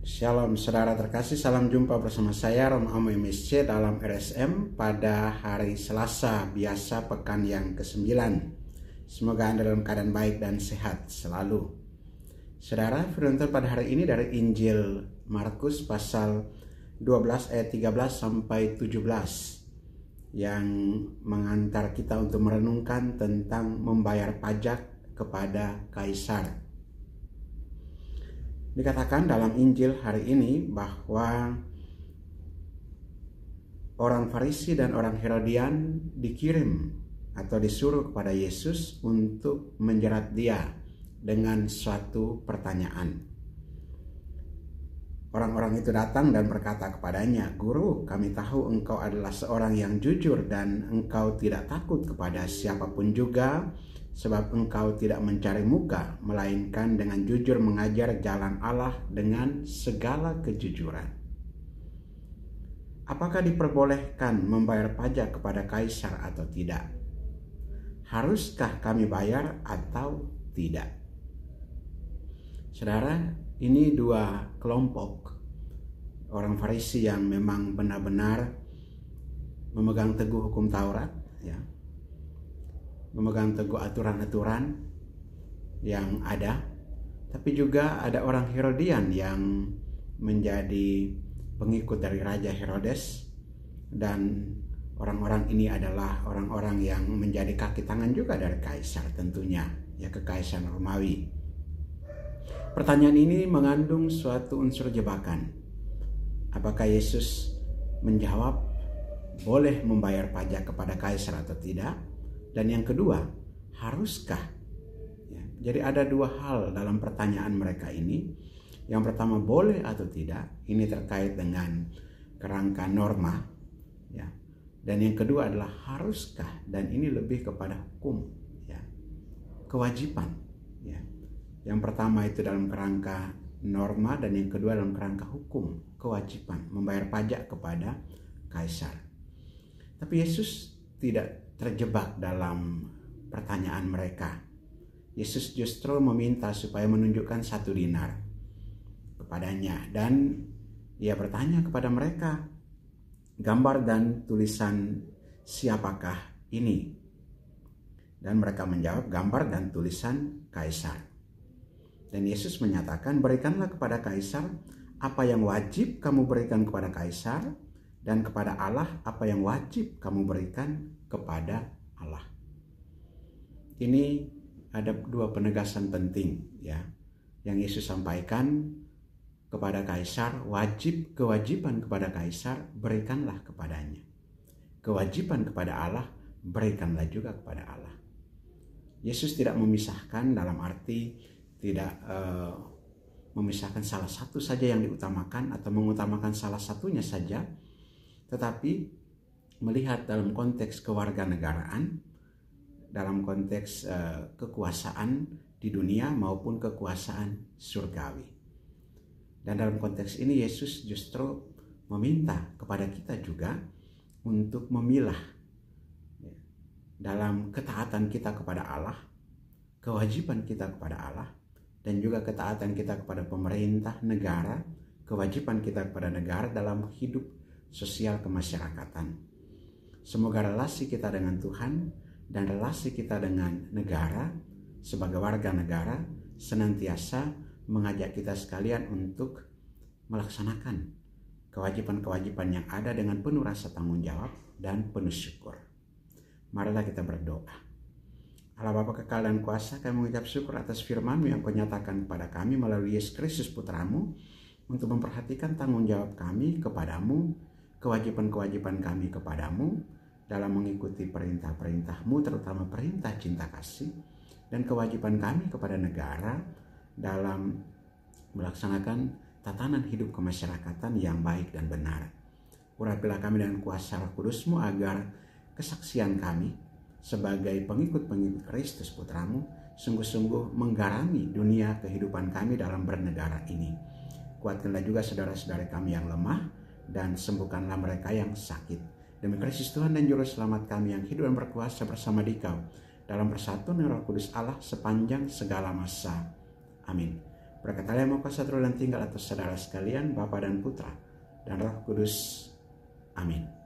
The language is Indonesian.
Shalom saudara terkasih, salam jumpa bersama saya Rom Amo MSC dalam RSM pada hari Selasa biasa pekan yang ke-9. Semoga Anda dalam keadaan baik dan sehat selalu. Saudara, firman Tuhan pada hari ini dari Injil Markus pasal 12 ayat 13 sampai 17 yang mengantar kita untuk merenungkan tentang membayar pajak kepada kaisar. Dikatakan dalam Injil hari ini bahwa orang Farisi dan orang Herodian dikirim atau disuruh kepada Yesus untuk menjerat dia dengan suatu pertanyaan. Orang-orang itu datang dan berkata kepadanya, "Guru, kami tahu engkau adalah seorang yang jujur dan engkau tidak takut kepada siapapun juga, sebab engkau tidak mencari muka, melainkan dengan jujur mengajar jalan Allah dengan segala kejujuran. Apakah diperbolehkan membayar pajak kepada kaisar atau tidak? Haruskah kami bayar atau tidak?" Saudara, ini dua kelompok orang Farisi yang memang benar-benar memegang teguh hukum Taurat, ya, memegang teguh aturan-aturan yang ada, tapi juga ada orang Herodian yang menjadi pengikut dari Raja Herodes, dan orang-orang ini adalah orang-orang yang menjadi kaki tangan juga dari kaisar tentunya, ya, kekaisaran Romawi. Pertanyaan ini mengandung suatu unsur jebakan. Apakah Yesus menjawab boleh membayar pajak kepada kaisar atau tidak? Dan yang kedua, haruskah? Ya, jadi ada dua hal dalam pertanyaan mereka ini. Yang pertama, boleh atau tidak. Ini terkait dengan kerangka norma. Ya. Dan yang kedua adalah haruskah? Dan ini lebih kepada hukum. Ya. Kewajiban. Ya. Yang pertama itu dalam kerangka norma, dan yang kedua dalam kerangka hukum. Kewajiban membayar pajak kepada kaisar. Tapi Yesus tidak terjebak dalam pertanyaan mereka. Yesus justru meminta supaya menunjukkan 1 dinar kepadanya, dan ia bertanya kepada mereka, gambar dan tulisan siapakah ini? Dan mereka menjawab, gambar dan tulisan kaisar. Dan Yesus menyatakan, berikanlah kepada kaisar apa yang wajib kamu berikan kepada kaisar, dan kepada Allah apa yang wajib kamu berikan kepada Allah. Ini ada dua penegasan penting, ya, yang Yesus sampaikan kepada kaisar. Kewajiban kepada kaisar berikanlah kepadanya. Kewajiban kepada Allah berikanlah juga kepada Allah. Yesus tidak memisahkan dalam arti tidak memisahkan salah satu saja yang diutamakan atau mengutamakan salah satunya saja, tetapi melihat dalam konteks kewarganegaraan, dalam konteks kekuasaan di dunia maupun kekuasaan surgawi. Dan dalam konteks ini Yesus justru meminta kepada kita juga untuk memilah, ya, dalam ketaatan kita kepada Allah, kewajiban kita kepada Allah, dan juga ketaatan kita kepada pemerintah negara, kewajiban kita kepada negara dalam hidup sosial kemasyarakatan. Semoga relasi kita dengan Tuhan dan relasi kita dengan negara sebagai warga negara senantiasa mengajak kita sekalian untuk melaksanakan kewajiban-kewajiban yang ada dengan penuh rasa tanggung jawab dan penuh syukur. Marilah kita berdoa. Allah Bapa kekal dan kuasa, kami mengucap syukur atas firman-Mu yang Kau nyatakan kepada kami melalui Yesus Kristus Putra-Mu, untuk memperhatikan tanggung jawab kami kepadamu, kewajiban-kewajiban kami kepadamu dalam mengikuti perintah-perintah-Mu, terutama perintah cinta kasih, dan kewajiban kami kepada negara dalam melaksanakan tatanan hidup kemasyarakatan yang baik dan benar. Urapilah kami dengan kuasa Roh Kudus-Mu agar kesaksian kami sebagai pengikut-pengikut Kristus Putra-Mu sungguh-sungguh menggarami dunia kehidupan kami dalam bernegara ini. Kuatkanlah juga saudara-saudara kami yang lemah, dan sembuhkanlah mereka yang sakit. Demi Kristus Tuhan dan Juru Selamat kami yang hidup dan berkuasa bersama Dikau dalam persatuan Roh Kudus Allah sepanjang segala masa. Amin. Berkat Allah yang Maha Kuasa turun dan tinggal atas saudara sekalian, Bapa dan Putra dan Roh Kudus. Amin.